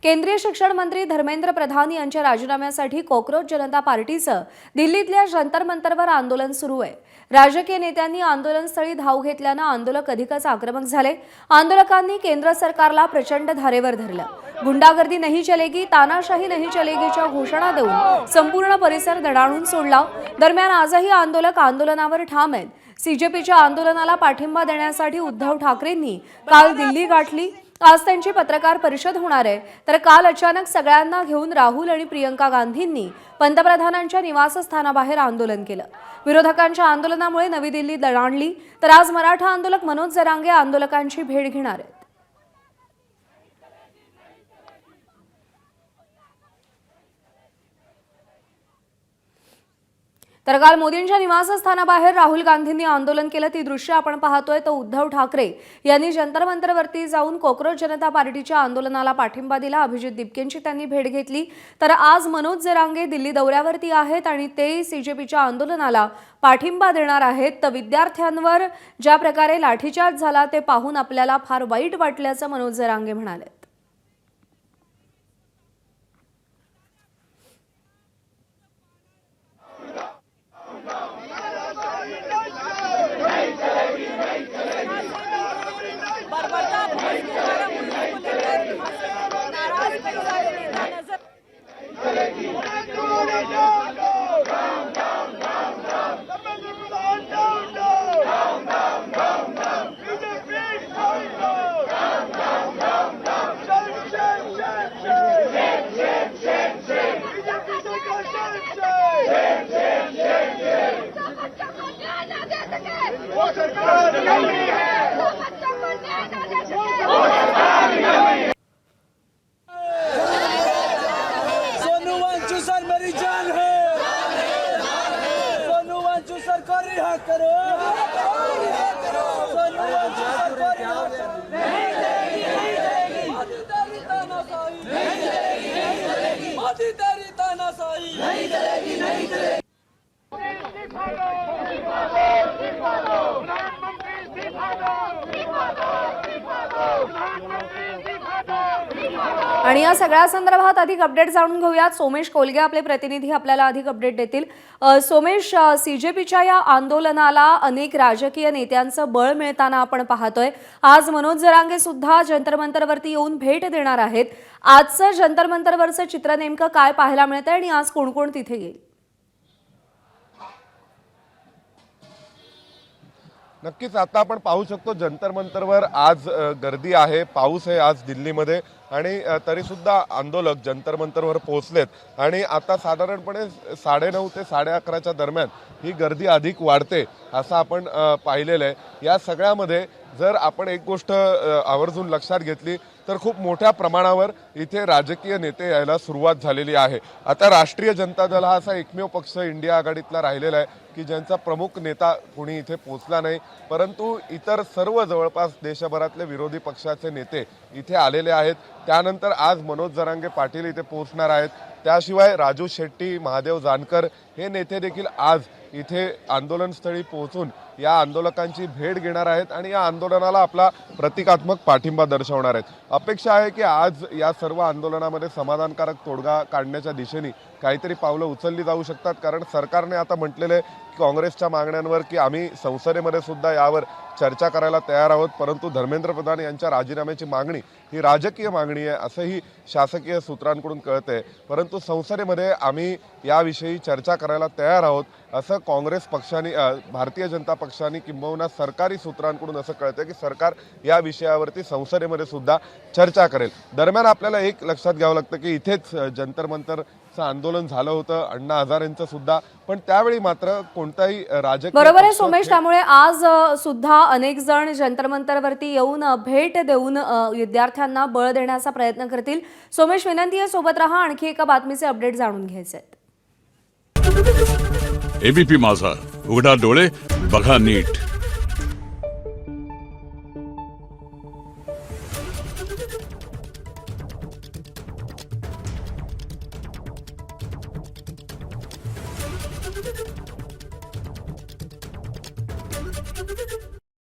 केंद्रीय शिक्षण मंत्री धर्मेंद्र प्रधान यांच्या राजीनाम्यासाठी कॉकरोच जनता पार्टीचं दिल्लीतल्या जंतर मंतरवर आंदोलन सुरू आहे। राजकीय नेत्यांनी आंदोलनस्थळी धाव घेतल्यानं आंदोलक अधिकच आक्रमक झाले। आंदोलकांनी केंद्र सरकारला प्रचंड धारेवर धरलं। गुंडागर्दी नहीं चलेगी, तानाशाही नहीं चलेगीच्या घोषणा देऊन संपूर्ण परिसर दणाणून सोडला। दरम्यान आजही आंदोलक आंदोलनावर ठाम आहेत। सीजेपीच्या आंदोलनाला पाठिंबा देण्यासाठी उद्धव ठाकरेंनी काल दिल्ली गाठली। आज त्यांची पत्रकार परिषद होणार आहे, तर काल अचानक सगळ्यांना घेऊन राहुल आणि प्रियंका गांधींनी पंतप्रधानांच्या निवासस्थानाबाहेर आंदोलन केलं। विरोधकांच्या आंदोलनामुळे नवी दिल्ली दणाणली, तर आज मराठा आंदोलक मनोज जरांगे आंदोलकांची भेट घेणार आहेत। तर काल मोदींच्या निवासस्थानाबाहेर राहुल गांधींनी आंदोलन केलं। ती दृश्य आपण पाहतोय। तो उद्धव ठाकरे यांनी जंतर मंतरवरती जाऊन कॉकरोच जनता पार्टीच्या आंदोलनाला पाठिंबा दिला। अभिजित दिपकेंची त्यांनी भेट घेतली। तर आज मनोज जरांगे दिल्ली दौऱ्यावरती आहेत आणि ते सीजेपीच्या आंदोलनाला पाठिंबा देणार आहेत। तर विद्यार्थ्यांवर ज्या प्रकारे लाठीचार्ज झाला ते पाहून आपल्याला फार वाईट वाटल्याचं मनोज जरांगे म्हणाले। मेरी जान है, सोनू वांचू सरकार रिहा करो, सोनू वांचू सरकार रिहा करो। नहीं देगी, नहीं देगी, मोदी तेरी तानाशाही नहीं चलेगी, नहीं चलेगी, मोदी तेरी तानाशाही नहीं चलेगी, नहीं चलेगी। आणि या सगळ्या संदर्भात अधिक अपडेट जाणून घेऊयात। सोमेश कोलगे आपले प्रतिनिधी आपल्याला अधिक अपडेट देतील। सोमेश, सीजेपीच्या या आंदोलनाला अनेक राजकीय नेत्यांचं बळ मिळताना आपण पाहतोय। आज मनोज जरांगे सुद्धा जंतर मंतरवरती येऊन भेट देणार आहेत। आजचं जंतर मंतरवरचं चित्र नेमकं काय पाहायला मिळतंय आणि आज कोण कोण तिथे येईल? नक्कीच आता आपण पाहू शकतो जंतर मंतरवर आज गर्दी आहे, पाऊस आहे आज दिल्लीमध्ये आणि तरी सुद्धा आंदोलक जंतर मंतरवर पोहोचलेत आणि आता साधारणपणे 9:30 ते 11:30च्या दरम्यान ही गर्दी अधिक वाढते असं आपण पाहिलेलं आहे। या सगळ्यामध्ये जर आपण एक गोष्ट आवर्जून लक्षात घेतली तर खूप मोठ्या प्रमाणावर इथे राजकीय नेते यायला सुरुवात झालेली आहे। आता राष्ट्रीय जनता दल हा असा एकमेव पक्ष इंडिया आघाडीतला राहिलेला आहे की ज्यांचा प्रमुख नेता कोणी इथे पोहोचला नाही, परंतु इतर सर्व जवळपास देशभरातले विरोधी पक्षाचे नेते इथे आलेले आहेत। त्यानंतर आज मनोज जरांगे पाटील इथे पोहोचणार आहेत। त्याशिवाय राजू शेट्टी, महादेव जानकर हे नेते देखील आज इथे आंदोलनस्थळी पोहोचून या आंदोलकांची भेट घेणार आहेत आणि या आंदोलनाला आपला प्रतिकात्मक पाठिंबा दर्शवणार आहेत। अपेक्षा आहे की आज या सर्व आंदोलनामध्ये समाधानकारक तोडगा काढण्याच्या दिशेने काहीतरी पावलं उचलली जाऊ शकतात, कारण सरकारने आता म्हटलेले काँग्रेसच्या मागण्यांवर की आम्ही संसदेमध्ये सुद्धा यावर चर्चा करायला तयार आहोत, परंतु धर्मेंद्र प्रधान यांच्या राजीनाम्याची मागणी ही राजकीय मागणी आहे असंही शासकीय सूत्रांकडून कळतंय। परंतु संसदेमध्ये आम्ही याविषयी चर्चा करायला तयार आहोत असं काँग्रेस पक्षाने, भारतीय जनता पक्षाने किंबहुना सरकारी सूत्रांकडून असं कळतंय की सरकार या विषयावरती संसदेमध्ये सुद्धा चर्चा करेल। दरम्यान आपल्याला एक लक्षात घ्यावं लागतं की इथेच जंतर मंतरचं आंदोलन झालं होतं अण्णा हजारेंचं सुद्धा, पण त्यावेळी मात्र कोणताही राजकीय बरोबर आहे सोमेश। त्यामुळे आज सुद्धा अनेक जण जंतर मंतरवरती येऊन भेट देऊन विद्यार्थ्यांना बळ देण्याचा प्रयत्न करतील। सोमेश, विनंती आहे सोबत रहा, आणखी एका बातमीचे अपडेट जाणून घ्यायचे आहेत। एबीपी माझा, उघडा डोळे बघा नीट।